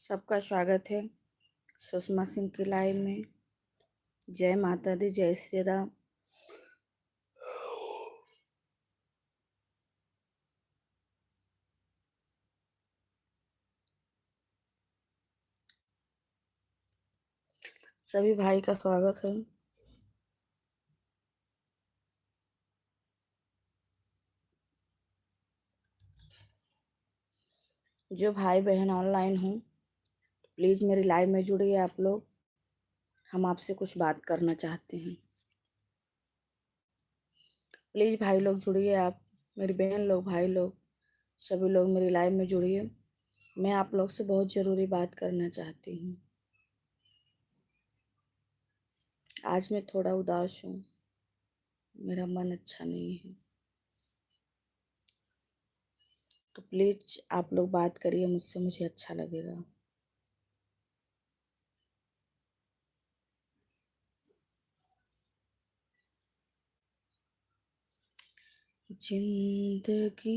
सबका स्वागत है सुषमा सिंह की लाइव में। जय माता दी, जय श्री राम। सभी भाई का स्वागत है। जो भाई बहन ऑनलाइन हो प्लीज़ मेरी लाइव में जुड़िए आप लोग। हम आपसे कुछ बात करना चाहते हैं। प्लीज़ भाई लोग जुड़िए, आप मेरी बहन लोग, भाई लोग, सभी लोग मेरी लाइव में जुड़िए। मैं आप लोग से बहुत ज़रूरी बात करना चाहती हूँ। आज मैं थोड़ा उदास हूँ, मेरा मन अच्छा नहीं है, तो प्लीज़ आप लोग बात करिए मुझसे, मुझे अच्छा लगेगा। जिंदगी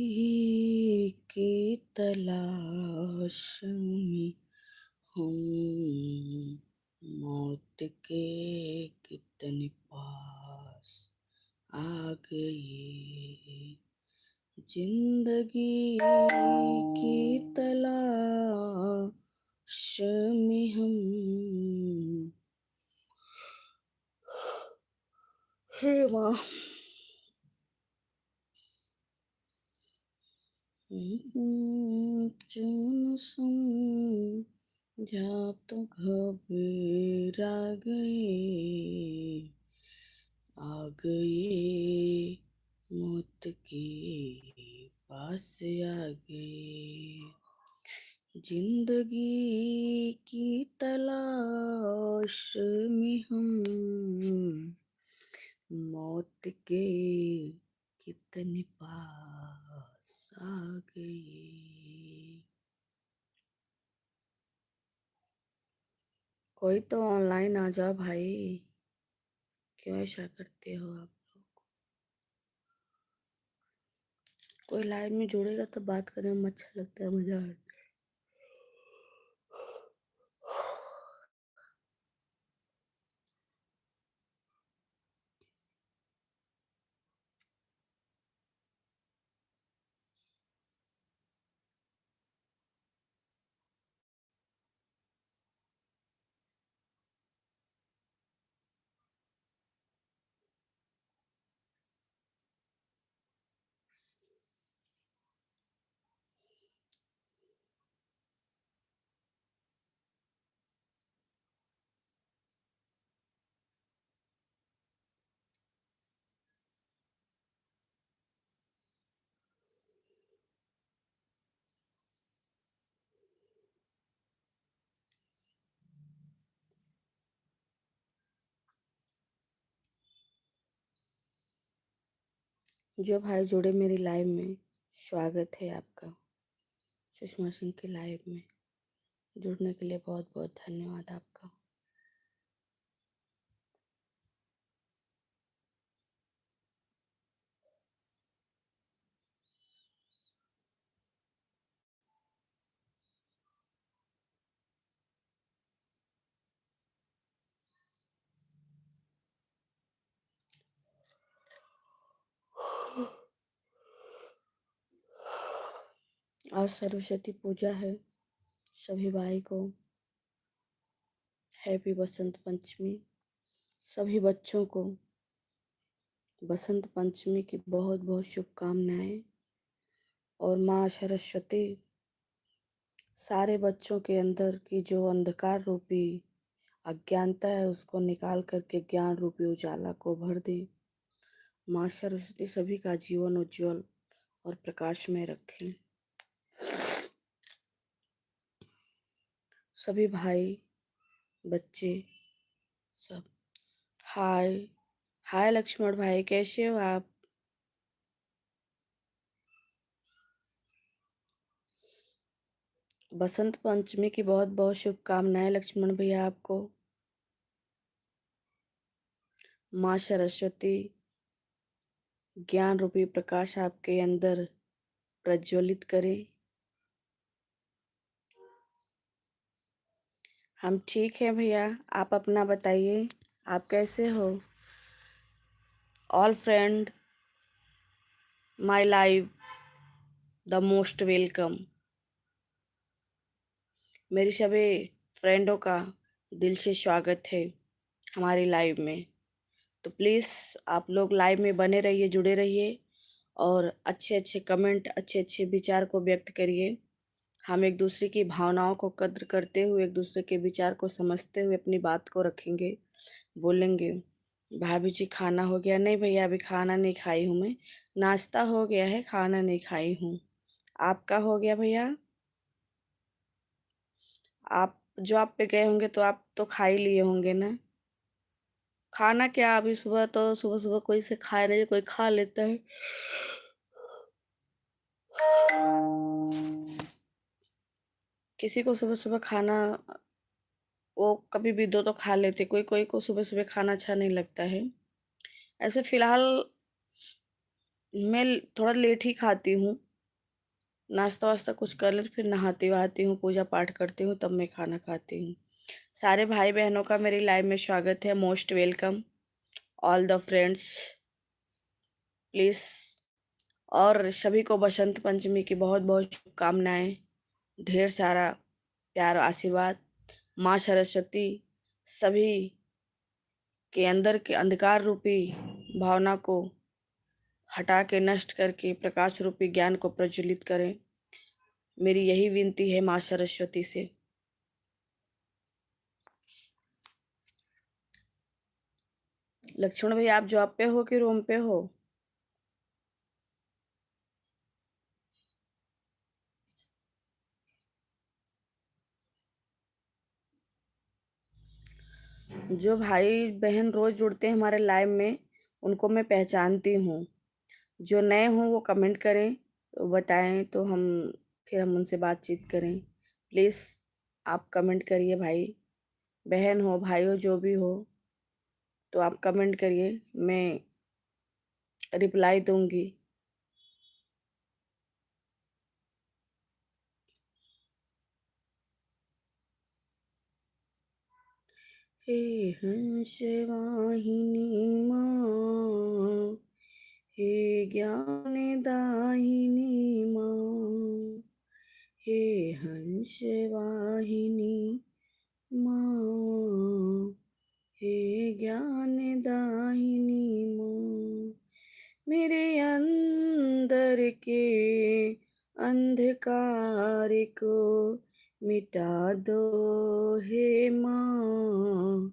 की तलाश में हम मौत के कितने पास आ गए। जिंदगी की तलाश में हम, हे माँ, समझा तो घबरा गए, आ गए मौत के पास आ गए। जिंदगी की तलाश में हम मौत के कितने पास आ गए। कोई तो ऑनलाइन आ जाओ भाई, क्यों ऐसा करते हो आप लोग? कोई लाइव में जुड़ेगा तो बात करने में अच्छा लगता है, मजा आता है। जो भाई जुड़े मेरी लाइव में, स्वागत है आपका सुषमा सिंह की लाइव में। जुड़ने के लिए बहुत बहुत धन्यवाद आपका। आज सरस्वती पूजा है, सभी भाई को हैप्पी बसंत पंचमी। सभी बच्चों को बसंत पंचमी की बहुत बहुत शुभकामनाएं। और माँ सरस्वती सारे बच्चों के अंदर की जो अंधकार रूपी अज्ञानता है उसको निकाल करके ज्ञान रूपी उजाला को भर दे। माँ सरस्वती सभी का जीवन उज्जवल और प्रकाश में रखें। सभी भाई बच्चे सब, हाय हाय लक्ष्मण भाई, कैसे हो आप? बसंत पंचमी की बहुत बहुत शुभकामनाएं लक्ष्मण भैया आपको। माँ सरस्वती ज्ञान रूपी प्रकाश आपके अंदर प्रज्वलित करे। हम ठीक हैं भैया, आप अपना बताइए, आप कैसे हो? All friend, my live, the most welcome. मेरी सभी फ्रेंडों का दिल से स्वागत है हमारी लाइव में। तो प्लीज़ आप लोग लाइव में बने रहिए, जुड़े रहिए और अच्छे अच्छे कमेंट, अच्छे अच्छे विचार को व्यक्त करिए। हम एक दूसरे की भावनाओं को कद्र करते हुए, एक दूसरे के विचार को समझते हुए अपनी बात को रखेंगे, बोलेंगे। भाभी जी खाना हो गया? नहीं भैया, अभी खाना नहीं खाई हूँ मैं। नाश्ता हो गया है, खाना नहीं खाई हूँ। आपका हो गया भैया? आप जॉब पे गए होंगे तो आप तो खा ही लिए होंगे ना। खाना क्या, अभी सुबह तो सुबह सुबह कोई से खाए नहीं, कोई खा लेता है। किसी को सुबह सुबह खाना, वो कभी भी दो तो खा लेते, कोई कोई को सुबह सुबह खाना अच्छा नहीं लगता है। ऐसे फिलहाल मैं थोड़ा लेट ही खाती हूँ। नाश्ता वास्ता कुछ कर ले फिर नहाती वहाती हूँ, पूजा पाठ करती हूँ, तब मैं खाना खाती हूँ। सारे भाई बहनों का मेरी लाइव में स्वागत है, most welcome all the friends please. और सभी को बसंत पंचमी की बहुत बहुत शुभकामनाएं, ढेर सारा प्यार आशीर्वाद। माँ सरस्वती सभी के अंदर के अंधकार रूपी भावना को हटा के नष्ट करके प्रकाश रूपी ज्ञान को प्रज्वलित करें, मेरी यही विनती है माँ सरस्वती से। लक्ष्मण भाई, आप जॉब पे हो कि रूम पे हो? जो भाई बहन रोज जुड़ते हैं हमारे लाइव में, उनको मैं पहचानती हूँ। जो नए हों वो कमेंट करें, तो बताएं तो हम फिर हम उनसे बातचीत करें। प्लीज़ आप कमेंट करिए, भाई बहन हो, भाई हो, जो भी हो, तो आप कमेंट करिए, मैं रिप्लाई दूंगी। हे हंस वाहिनी माँ, हे ज्ञान दाहिनी माँ, हे हंस वाहिनी माँ, हे ज्ञान दाहिनी माँ, मेरे अंदर के अंधकार को मिटा दो हे माँ,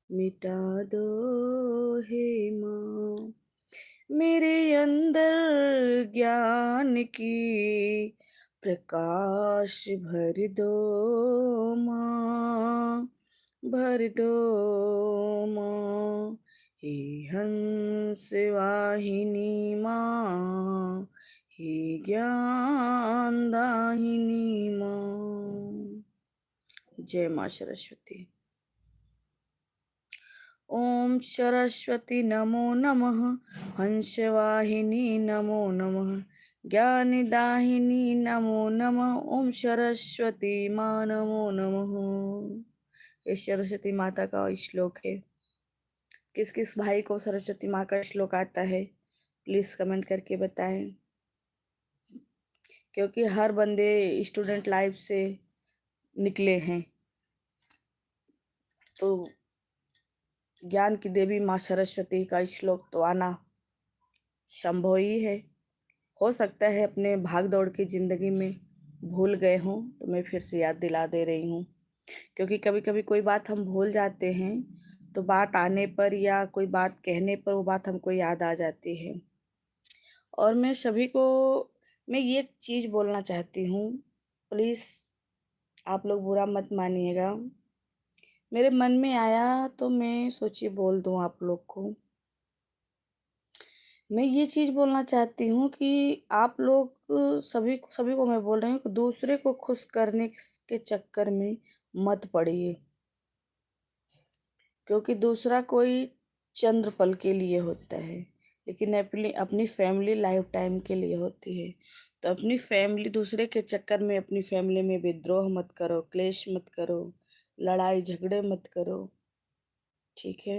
मिटा दो हे माँ, मेरे अंदर ज्ञान की प्रकाश भर दो माँ, भर दो माँ, हे हंस वाहिनी माँ, हे ज्ञान दाहिनी माँ। जय माँ सरस्वती। ओम सरस्वती नमो नमः, हंसवाहिनी नमो नमः, ज्ञानदाहिनी नमो नमः, ओम सरस्वती माँ नमो नमः। ये सरस्वती माता का श्लोक है। किस किस भाई को सरस्वती माँ का श्लोक आता है, प्लीज कमेंट करके बताएं, क्योंकि हर बंदे स्टूडेंट लाइफ से निकले हैं, तो ज्ञान की देवी माँ सरस्वती का श्लोक तो आना संभव ही है। हो सकता है अपने भाग दौड़ की जिंदगी में भूल गए हों, तो मैं फिर से याद दिला दे रही हूँ, क्योंकि कभी कभी कोई बात हम भूल जाते हैं, तो बात आने पर या कोई बात कहने पर वो बात हमको याद आ जाती है। और मैं ये चीज़ बोलना चाहती हूँ, प्लीज़ आप लोग बुरा मत मानिएगा, मेरे मन में आया तो मैं सोची बोल दूँ आप लोग को। मैं ये चीज़ बोलना चाहती हूँ कि आप लोग सभी सभी को मैं बोल रही हूँ कि दूसरे को खुश करने के चक्कर में मत पड़िए, क्योंकि दूसरा कोई चंद्र पल के लिए होता है, लेकिन अपनी अपनी फैमिली लाइफ टाइम के लिए होती है। तो अपनी फैमिली, दूसरे के चक्कर में अपनी फैमिली में विद्रोह मत करो, क्लेश मत करो, लड़ाई झगड़े मत करो, ठीक है?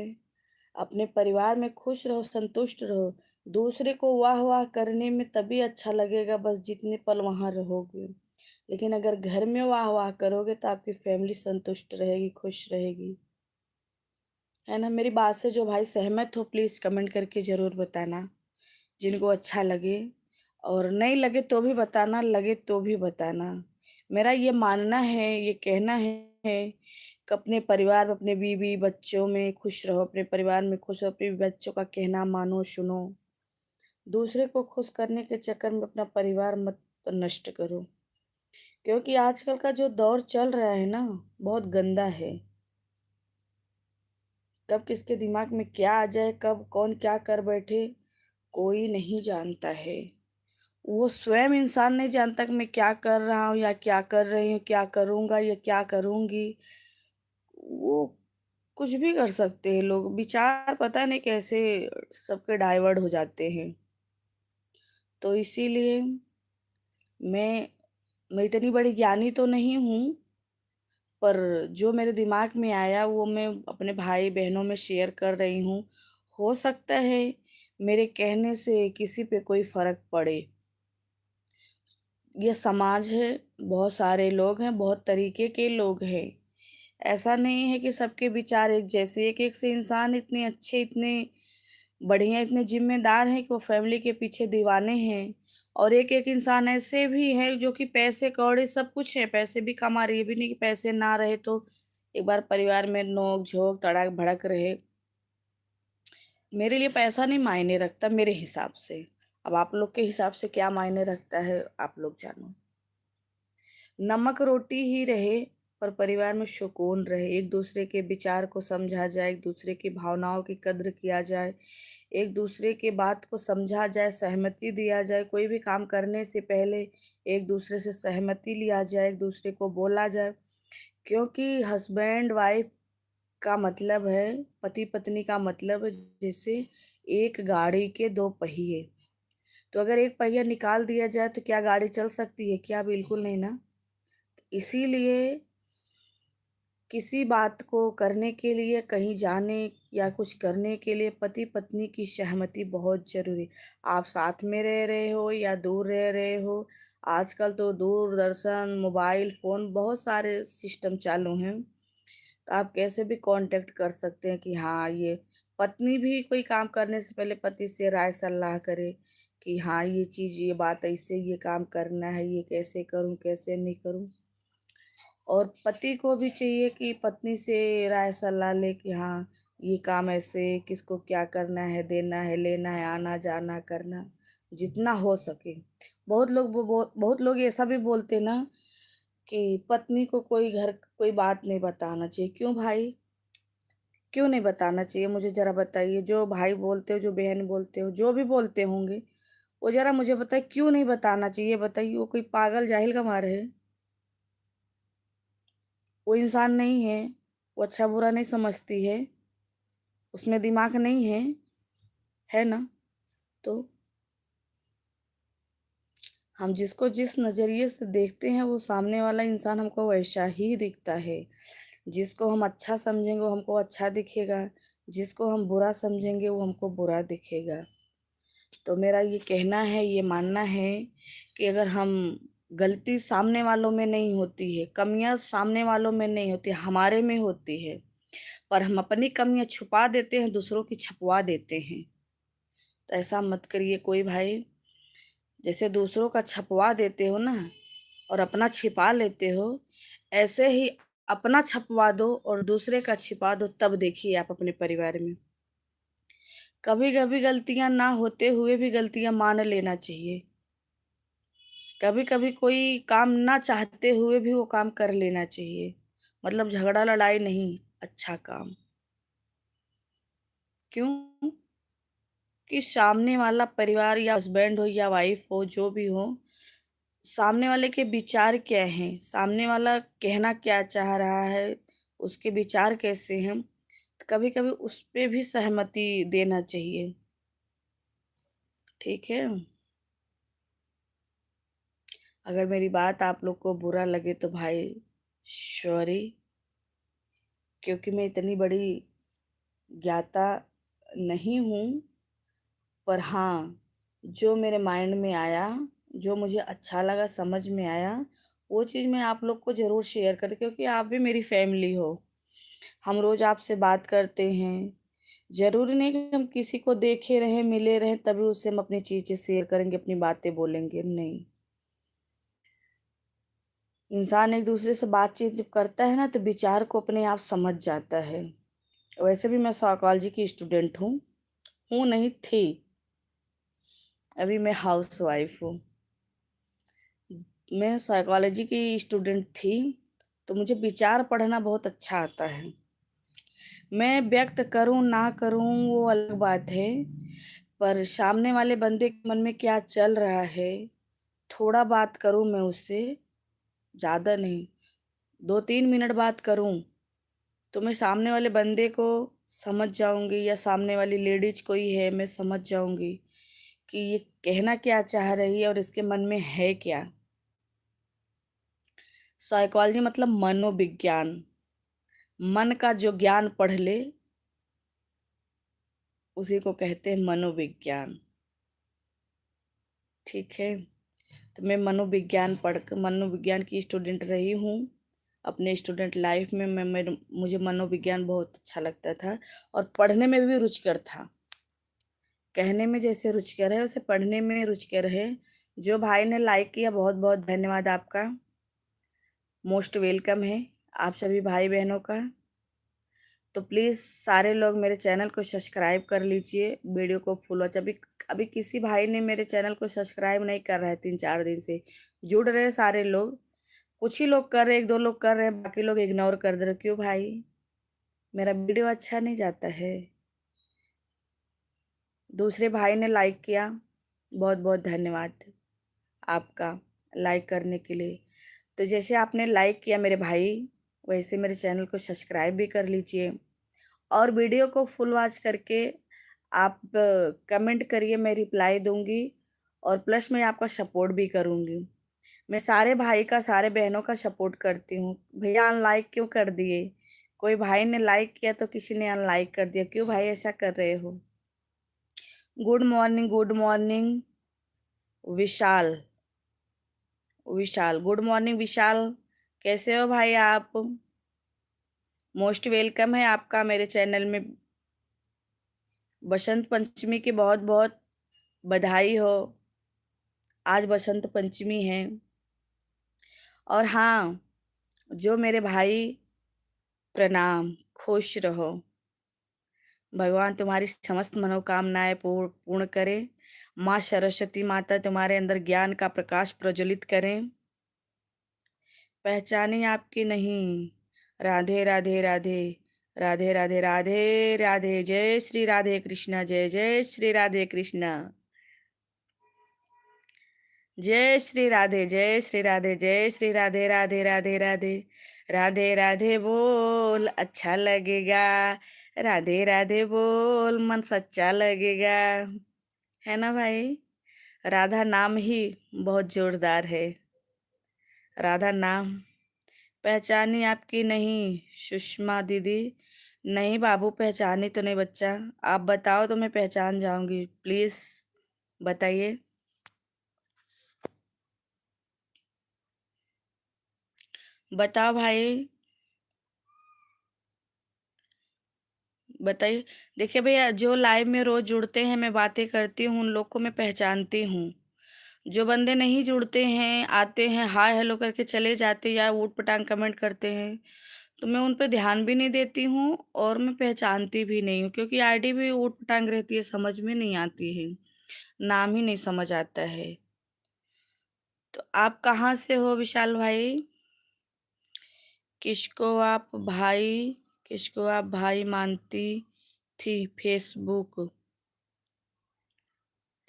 अपने परिवार में खुश रहो, संतुष्ट रहो। दूसरे को वाह-वाह करने में तभी अच्छा लगेगा बस जितने पल वहाँ रहोगे। लेकिन अगर घर में वाह-वाह करोगे तो आपकी फैमिली संतुष्ट रहेगी, खुश रहेगी। है ना? मेरी बात से जो भाई सहमत हो प्लीज़ कमेंट करके ज़रूर बताना, जिनको अच्छा लगे और नहीं लगे तो भी बताना, लगे तो भी बताना। मेरा ये मानना है, ये कहना है कि अपने परिवार में, अपने बीवी, बच्चों में खुश रहो, अपने परिवार में खुश रहो, अपने बच्चों का कहना मानो, सुनो। दूसरे को खुश करने के चक्कर में अपना परिवार मत नष्ट करो। क्योंकि आजकल का जो दौर चल रहा है ना, बहुत गंदा है। कब किसके दिमाग में क्या आ जाए, कब कौन क्या कर बैठे, कोई नहीं जानता है। वो स्वयं इंसान नहीं जानता कि मैं क्या कर रहा हूँ या क्या कर रही हूँ, क्या करूँगा या क्या करूँगी। वो कुछ भी कर सकते हैं लोग, विचार पता नहीं कैसे सबके डाइवर्ट हो जाते हैं। तो इसीलिए मैं मैं इतनी बड़ी ज्ञानी तो नहीं हूँ, पर जो मेरे दिमाग में आया वो मैं अपने भाई-बहनों में शेयर कर रही हूँ। हो सकता है मेरे कहने से किसी पे कोई फ़र्क पड़े। ये समाज है, बहुत सारे लोग हैं, बहुत तरीके के लोग हैं। ऐसा नहीं है कि सबके विचार एक जैसे, एक-एक से इंसान इतने अच्छे, इतने बढ़िया, इतने ज़िम्मेदार हैं कि वो फैमिली के पीछे दीवाने हैं। और एक-एक इंसान ऐसे भी हैं जो कि पैसे-कौड़ी सब कुछ है, पैसे भी कमा रहे, ये भी नहीं कि पैसे ना रहे तो एक बार परिवार में नोक-झोंक, तड़ाक-भड़क रहे। मेरे लिए पैसा नहीं मायने रखता मेरे हिसाब से। अब आप लोग के हिसाब से क्या मायने रखता है, आप लोग जानो। नमक रोटी ही रहे पर परिवार में सुकून रहे, एक-दूसरे के विचार को समझा जाए, एक-दूसरे की भावनाओं की कद्र किया जाए, एक-दूसरे के बात को समझा जाए, सहमति दिया जाए, कोई भी काम करने से पहले एक-दूसरे से सहमति लिया जाए, एक-दूसरे को बोला जाए। क्योंकि हस्बैंड-वाइफ का मतलब है, पति-पत्नी का मतलब है जैसे एक गाड़ी के 2 पहिए। तो अगर एक पहिया निकाल दिया जाए तो क्या गाड़ी चल सकती है क्या? बिल्कुल नहीं ना। इसीलिए किसी बात को करने के लिए, कहीं जाने या कुछ करने के लिए पति-पत्नी की सहमति बहुत ज़रूरी। आप साथ में रह रहे हो या दूर रह रहे हो, आजकल तो दूरदर्शन, मोबाइल फ़ोन बहुत सारे सिस्टम चालू हैं, तो आप कैसे भी कॉन्टैक्ट कर सकते हैं कि हाँ, ये पत्नी भी कोई काम करने से पहले पति से राय सलाह करे कि हाँ, ये चीज़, ये बात ऐसे ये काम करना है, ये कैसे करूँ, कैसे नहीं करूँ। और पति को भी चाहिए कि पत्नी से राय सलाह ले कि हाँ, ये काम ऐसे किसको क्या करना है, देना है, लेना है, आना-जाना करना, जितना हो सके। बहुत लोग ऐसा भी बोलते हैं ना कि पत्नी को कोई बात नहीं बताना चाहिए। क्यों भाई? क्यों नहीं बताना चाहिए मुझे ज़रा बताइए? जो भाई बोलते हो, जो बहन बोलते हो, जो भी बोलते होंगे, वो ज़रा मुझे बताइए क्यों नहीं बताना चाहिए बताइए? वो कोई पागल जाहिल का मारे है? वो इंसान नहीं है, वो अच्छा-बुरा नहीं समझती है, उसमें दिमाग नहीं है ना? तो हम जिसको जिस नज़रिए से देखते हैं, वो सामने वाला इंसान हमको वैसा ही दिखता है। जिसको हम अच्छा समझेंगे, वो हमको अच्छा दिखेगा, जिसको हम बुरा समझेंगे, वो हमको बुरा दिखेगा। तो मेरा ये कहना है, ये मानना है कि अगर हम गलती सामने वालों में नहीं होती है, कमियाँ सामने वालों में नहीं होती, हमारे में होती है। पर हम अपनी कमियाँ छुपा देते हैं, दूसरों की छुपवा देते हैं। तो ऐसा मत करिए कोई भाई। जैसे दूसरों का छपवा देते हो ना और अपना छिपा लेते हो, ऐसे ही अपना छपवा दो और दूसरे का छिपा दो, तब देखिए आप अपने परिवार में। कभी-कभी गलतियाँ ना होते हुए भी गलतियाँ मान लेना चाहिए। कभी-कभी कोई काम ना चाहते हुए भी वो काम कर लेना चाहिए। मतलब झगड़ा लड़ाई नहीं, अच्छा काम। क्यों? कि सामने वाला परिवार या हस्बैंड हो या वाइफ हो, जो भी हो, सामने वाले के विचार क्या हैं, सामने वाला कहना क्या चाह रहा है, उसके विचार कैसे हैं, तो कभी-कभी उस पे भी सहमति देना चाहिए, ठीक है? अगर मेरी बात आप लोग को बुरा लगे तो भाई सॉरी, क्योंकि मैं इतनी बड़ी ज्ञाता नहीं हूँ, पर हाँ, जो मेरे माइंड में आया, जो मुझे अच्छा लगा, समझ में आया, वो चीज़ मैं आप लोग को ज़रूर शेयर कर, क्योंकि आप भी मेरी फैमिली हो। हम रोज़ आपसे बात करते हैं। ज़रूरी नहीं कि हम किसी को देखे रहें, मिले रहें, तभी उससे हम अपनी चीज़ें शेयर करेंगे, अपनी बातें बोलेंगे, नहीं। इंसान एक दूसरे से बातचीत जब करता है ना, तो विचार को अपने आप समझ जाता है। वैसे भी मैं साइकोलॉजी की स्टूडेंट हूँ नहीं थी, अभी मैं हाउस वाइफ हूँ। मैं साइकोलॉजी की स्टूडेंट थी, तो मुझे विचार पढ़ना बहुत अच्छा आता है। मैं व्यक्त करूँ ना करूँ वो अलग बात है, पर सामने वाले बंदे के मन में क्या चल रहा है, थोड़ा बात करूँ मैं उससे, ज़्यादा नहीं, 2-3 मिनट बात करूँ, तो मैं सामने वाले बंदे को समझ जाऊंगी, या सामने वाली लेडीज कोई है, मैं समझ जाऊंगी कि ये कहना क्या चाह रही है और इसके मन में है क्या। साइकोलॉजी मतलब मनोविज्ञान। मन का जो ज्ञान पढ़ ले, उसी को कहते हैं मनोविज्ञान। ठीक है, तो मैं मनोविज्ञान पढ़ मनोविज्ञान की स्टूडेंट रही हूँ। अपने स्टूडेंट लाइफ में मुझे मनोविज्ञान बहुत अच्छा लगता था, और पढ़ने में भी रुचिकर था। कहने में जैसे रुचिकर है, उसे पढ़ने में रुचिकर है। जो भाई ने लाइक किया, बहुत बहुत धन्यवाद आपका। मोस्ट वेलकम है आप सभी भाई बहनों का। तो प्लीज़ सारे लोग मेरे चैनल को सब्सक्राइब कर लीजिए, वीडियो को फुल वॉच। अभी अभी किसी भाई ने मेरे चैनल को सब्सक्राइब नहीं कर रहा है, 3-4 दिन से जुड़ रहे हैं सारे लोग। कुछ ही लोग कर रहे हैं, 1-2 लोग कर रहे हैं, बाकी लोग इग्नोर कर दे रहे। क्यों भाई, मेरा वीडियो अच्छा नहीं जाता है? दूसरे भाई ने लाइक किया, बहुत बहुत धन्यवाद आपका लाइक करने के लिए। तो जैसे आपने लाइक किया मेरे भाई, वैसे मेरे चैनल को सब्सक्राइब भी कर लीजिए, और वीडियो को फुल वॉच करके आप कमेंट करिए, मैं रिप्लाई दूंगी, और प्लस मैं आपका सपोर्ट भी करूंगी। मैं सारे भाई का, सारे बहनों का सपोर्ट करती हूँ। भैया अनलाइक क्यों कर दिए? कोई भाई ने लाइक किया तो किसी ने अनलाइक कर दिया, क्यों भाई ऐसा कर रहे हो? गुड मॉर्निंग, गुड मॉर्निंग विशाल। विशाल, गुड मॉर्निंग विशाल, कैसे हो भाई आप? मोस्ट वेलकम है आपका मेरे चैनल में। बसंत पंचमी की बहुत बहुत बधाई हो। आज बसंत पंचमी है। और हाँ, जो मेरे भाई, प्रणाम, खुश रहो। भगवान तुम्हारी समस्त मनोकामनाएं पूर्ण करे। माँ सरस्वती माता तुम्हारे अंदर ज्ञान का प्रकाश प्रज्वलित करें। पहचाने आपकी नहीं। राधे राधे राधे, राधे राधे राधे राधे, जय श्री राधे कृष्णा, जय जय श्री राधे कृष्णा, जय श्री राधे, जय श्री राधे, जय श्री राधे, राधे राधे राधे, राधे राधे बोल अच्छा लगेगा, राधे राधे बोल मन सच्चा लगेगा। है ना भाई? राधा नाम ही बहुत जोरदार है। राधा नाम। पहचानी आपकी नहीं सुषमा दीदी? नहीं बाबू, पहचानी तो नहीं बच्चा। आप बताओ तो मैं पहचान जाऊंगी, प्लीज बताइए। बताओ भाई, बताइए। देखिए भैया, जो लाइव में रोज जुड़ते हैं, मैं बातें करती हूँ, उन लोग को मैं पहचानती हूँ। जो बंदे नहीं जुड़ते हैं, आते हैं हाय हेलो करके चले जाते, या ऊट पटांग कमेंट करते हैं, तो मैं उन पर ध्यान भी नहीं देती हूँ, और मैं पहचानती भी नहीं हूँ, क्योंकि आईडी भी ऊट पटांग रहती है, समझ में नहीं आती है, नाम ही नहीं समझ आता है। तो आप कहाँ से हो विशाल भाई? किसको आप भाई, किसको आप भाई मानती थी फेसबुक?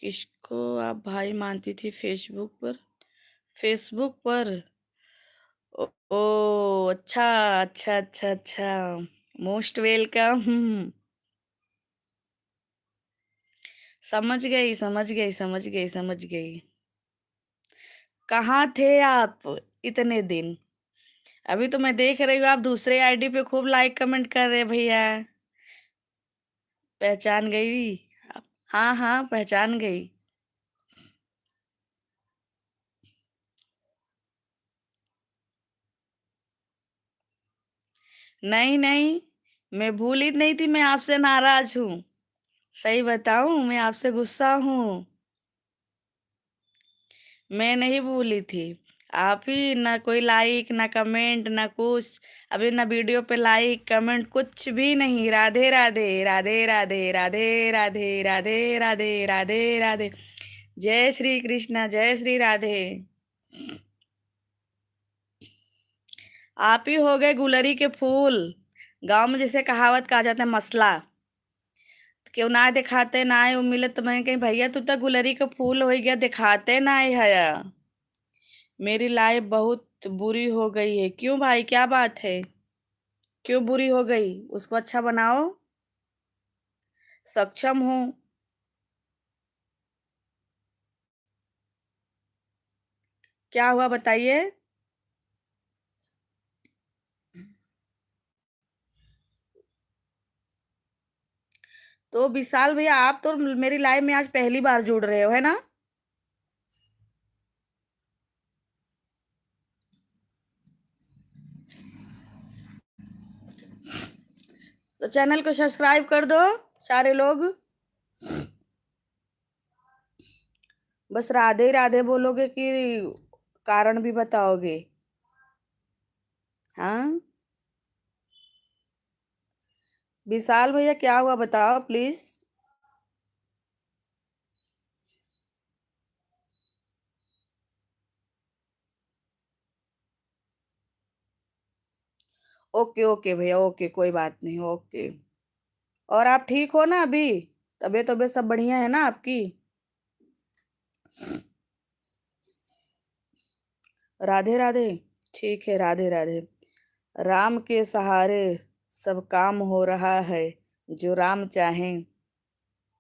किसको आप भाई मानती थी फेसबुक पर? फेसबुक पर? ओ, ओ अच्छा अच्छा अच्छा अच्छा, मोस्ट वेलकम। समझ गई समझ गई समझ गई समझ गई। कहाँ थे आप इतने दिन? अभी तो मैं देख रही हूँ आप दूसरे आईडी पे खूब लाइक कमेंट कर रहे भैया। पहचान गई। हाँ हाँ, पहचान गई। नहीं नहीं, मैं भूली नहीं थी, मैं आपसे नाराज हूँ। सही बताऊं, मैं आपसे गुस्सा हूँ। मैं नहीं भूली थी। आप ही ना कोई लाइक ना कमेंट ना कुछ। अभी ना वीडियो पे लाइक कमेंट कुछ भी नहीं। राधे राधे राधे राधे राधे राधे राधे राधे राधे राधे। जय श्री कृष्णा, जय श्री राधे। आप ही हो गए गुलरी के फूल। गांव में जैसे कहावत कहा जाता है, मसला क्यों ना दिखाते ना आए मिले, तो मैं कहीं भैया तू तो गुलरी का फूल हो गया, दिखाते ना आए हया। मेरी लाइफ बहुत बुरी हो गई है। क्यों भाई, क्या बात है? क्यों बुरी हो गई? उसको अच्छा बनाओ। सक्षम हूँ। क्या हुआ बताइए। तो विशाल भैया, आप तो मेरी लाइफ में आज पहली बार जुड़ रहे हो, है ना? तो चैनल को सब्सक्राइब कर दो सारे लोग। बस राधे राधे बोलोगे कि कारण भी बताओगे? हाँ। विशाल भैया, क्या हुआ बताओ प्लीज। ओके ओके भैया, ओके, कोई बात नहीं, ओके। और आप ठीक हो ना अभी? तबीयत तबीयत सब बढ़िया है ना आपकी? राधे राधे। ठीक है, राधे राधे। राम के सहारे सब काम हो रहा है। जो राम चाहें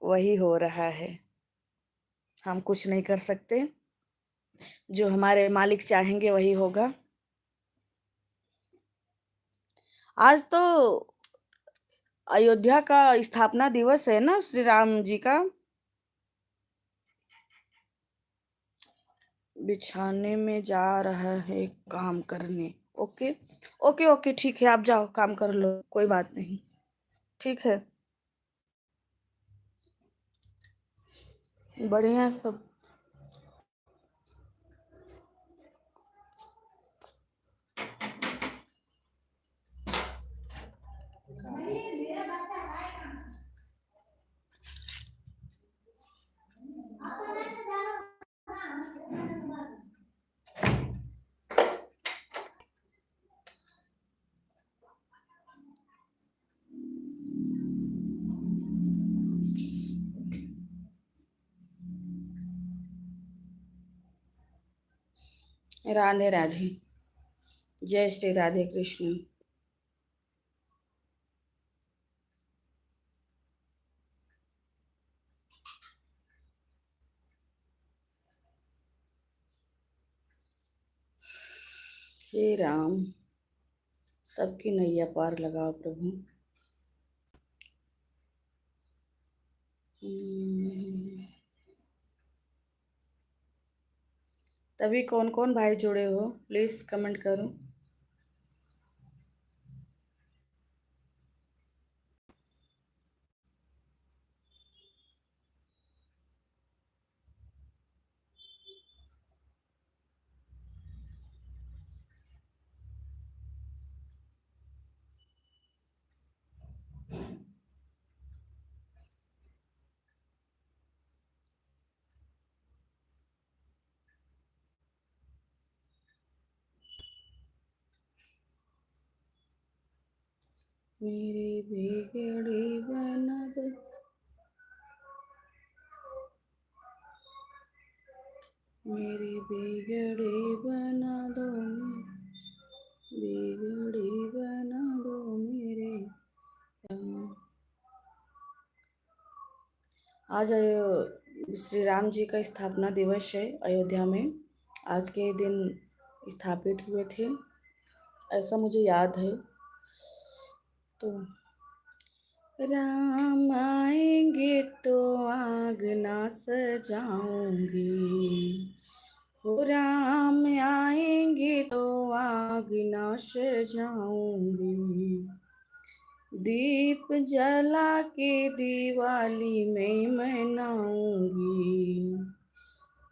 वही हो रहा है। हम कुछ नहीं कर सकते। जो हमारे मालिक चाहेंगे वही होगा। आज तो अयोध्या का स्थापना दिवस है ना, श्री राम जी का। बिछाने में जा रहा है काम करने। ओके ओके ओके, ठीक है, आप जाओ काम कर लो, कोई बात नहीं। ठीक है। बढ़िया सब। राधे राधे। जय श्री राधे कृष्ण। हे राम, सबकी नैया पार लगाओ प्रभु। हम्म, तभी कौन कौन भाई जुड़े हो, प्लीज कमेंट करो। मेरी बिगड़ी बना दो। मेरी बिगड़ी बना दो। बिगड़ी बना दो मेरे राम। आज श्री राम जी का स्थापना दिवस है अयोध्या में। आज के दिन स्थापित हुए थे। ऐसा मुझे याद है। तो राम आएंगे तो आंगना सजाऊंगी, हो राम आएंगे तो आंगना सजाऊंगी, दीप जला के दिवाली में मनाऊंगी,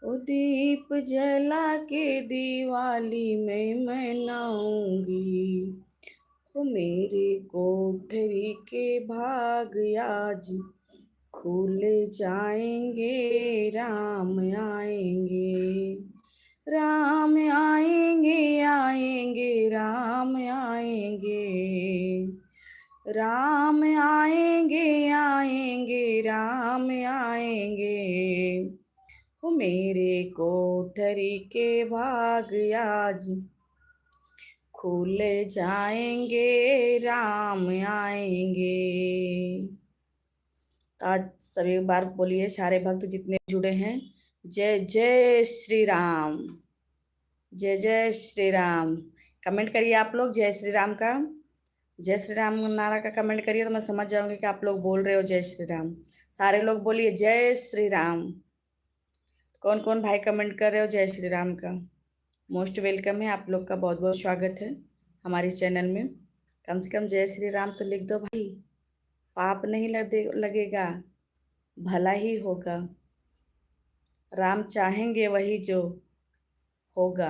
ओ दीप जला के दिवाली में मनाऊंगी, ओ मेरे कोठरी के भाग आज खुल जाएंगे, राम आएंगे, राम आएंगे, आएंगे राम आएंगे, राम आएंगे, आएंगे राम आएंगे, वो मेरे कोठरी के भाग आज खुल जाएंगे, राम आएंगे। तो आज सभी एक बार बोलिए, सारे भक्त जितने जुड़े हैं, जय जय श्री राम, जय जय श्री राम। कमेंट करिए आप लोग जय श्री राम का, जय श्री राम नारा का कमेंट करिए, तो मैं समझ जाऊंगी कि आप लोग बोल रहे हो जय श्री राम। सारे लोग बोलिए जय श्री राम। कौन कौन भाई कमेंट कर रहे हो जय श्री राम का? मोस्ट वेलकम है, आप लोग का बहुत बहुत स्वागत है हमारे चैनल में। कम से कम जय श्री राम तो लिख दो भाई, पाप नहीं लगेगा, भला ही होगा, राम चाहेंगे वही जो होगा।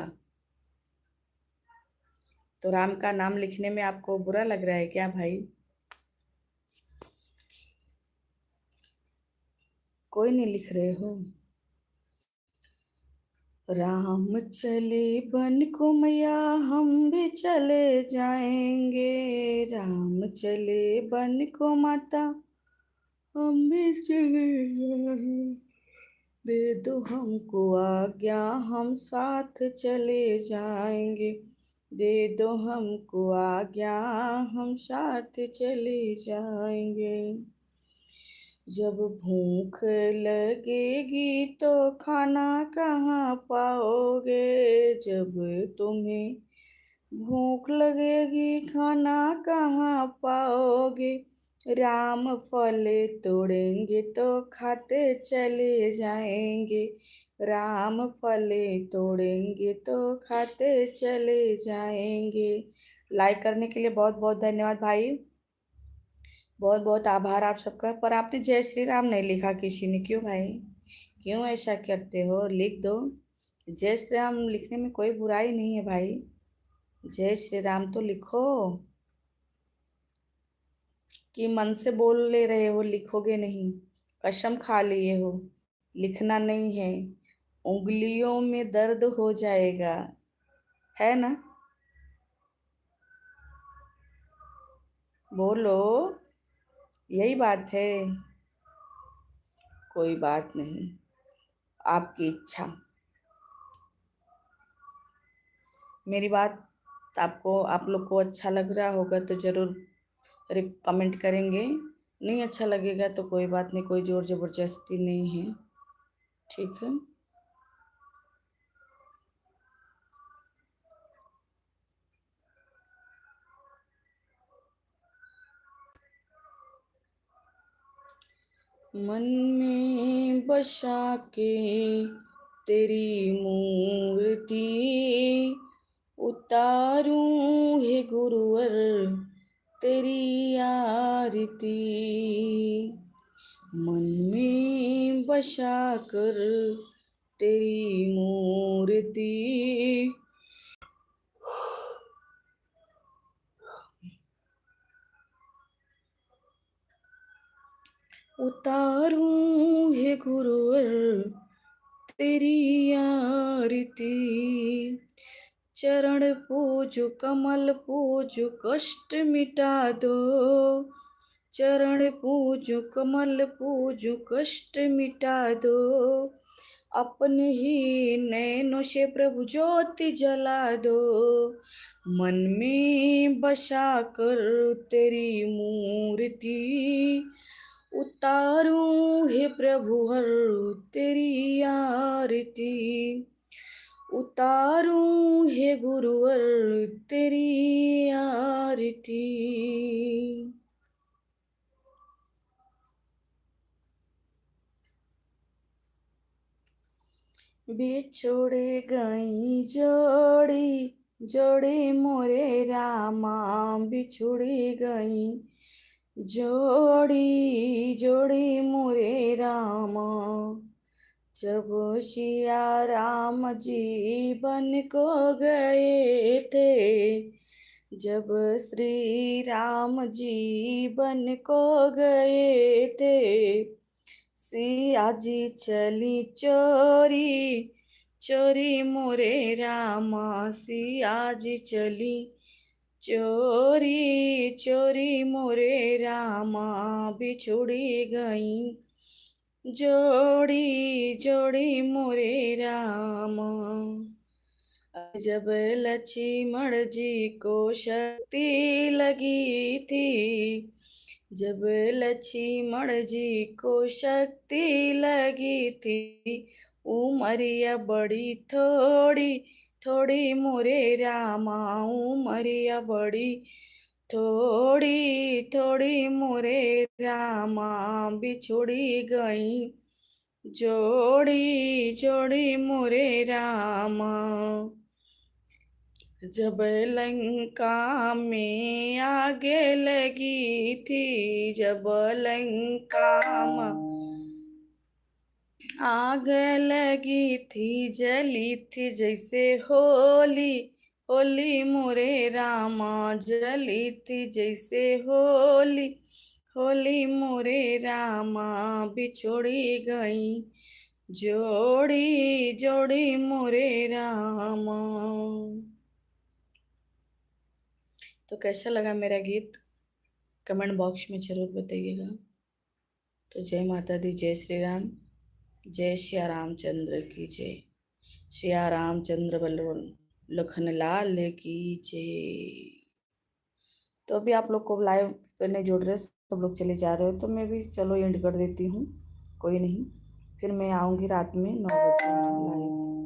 तो राम का नाम लिखने में आपको बुरा लग रहा है क्या भाई? कोई नहीं लिख रहे हो? राम चले बन को मैया हम भी चले जाएंगे, राम चले बन को माता हम भी चले जाएंगे, दे दो हमको आज्ञा हम साथ चले जाएंगे, दे दो हमको आज्ञा हम साथ चले जाएंगे, जब भूख लगेगी तो खाना कहाँ पाओगे, जब तुम्हें भूख लगेगी खाना कहाँ पाओगे, राम फल तोड़ेंगे तो खाते चले जाएंगे, राम फल तोड़ेंगे तो खाते चले जाएंगे। लाइक करने के लिए बहुत बहुत धन्यवाद भाई, बहुत बहुत आभार आप सबका। पर आपने जय श्री राम नहीं लिखा किसी ने, क्यों भाई? क्यों ऐसा करते हो? लिख दो, जय श्री राम लिखने में कोई बुराई नहीं है भाई, जय श्री राम तो लिखो। कि मन से बोल ले रहे हो, लिखोगे नहीं? कसम खा लिए हो लिखना नहीं है, उंगलियों में दर्द हो जाएगा, है ना? बोलो, यही बात है। कोई बात नहीं, आपकी इच्छा। मेरी बात आपको, आप लोग को अच्छा लग रहा होगा तो ज़रूर कमेंट करेंगे, नहीं अच्छा लगेगा तो कोई बात नहीं, कोई जोर ज़बरदस्ती नहीं है, ठीक है? मन में बसा के तेरी मूर्ति उतारूं है गुरुवर तेरी आरती, मन में बसा कर तेरी मूर्ति उतारूं है गुरुवर तेरी आरती, चरण पूजु कमल पूजु कष्ट मिटा दो, चरण पूजु कमल पूजु कष्ट मिटा दो, अपने ही नैनों से प्रभु ज्योति जला दो, मन में बसा कर तेरी मूर्ति उतारूं हे प्रभु हर तेरी आरती, उतारूं हे गुरुवर तेरी आरती। बिछोड़े गई जोड़ी जोड़ी मोरे रामा, बिछुड़ी गई जोड़ी जोड़ी मोरे रामा। जब सिया राम जी बन को गए थे, जब श्री राम जी बन को गए थे, सिया जी चली चोरी चोरी मोरे रामा, सिया जी चली चोरी चोरी मोरे रामा, बिछुड़ी गई जोड़ी जोड़ी मोरे रामा। जब लक्ष्मण जी को शक्ति लगी थी, जब लक्ष्मण जी को शक्ति लगी थी, उमरिया बड़ी थोड़ी थोड़ी मोरे रामा, उमरिया बड़ी थोड़ी थोड़ी मोरे रामा, बिछुड़ी गई जोड़ी जोड़ी मोरे रामा। जब लंका में आगे लगी थी, जब लंका में आग लगी थी, जली थी जैसे होली होली मोरे रामा, जली थी जैसे होली होली मोरे रामा, बिछोड़ी गई जोड़ी जोड़ी मोरे रामा। तो कैसा लगा मेरा गीत कमेंट बॉक्स में जरूर बताइएगा। तो जय माता दी, जय श्री राम, जय श्री रामचंद्र की जय, श्री रामचंद्र बल्लभ लखन लाल की जय। तो अभी आप लोग को लाइव करने जुड़ रहे, सब लोग चले जा रहे हो, तो मैं भी चलो एंड कर देती हूँ, कोई नहीं, फिर मैं आऊँगी रात में 9 बजे लाइव।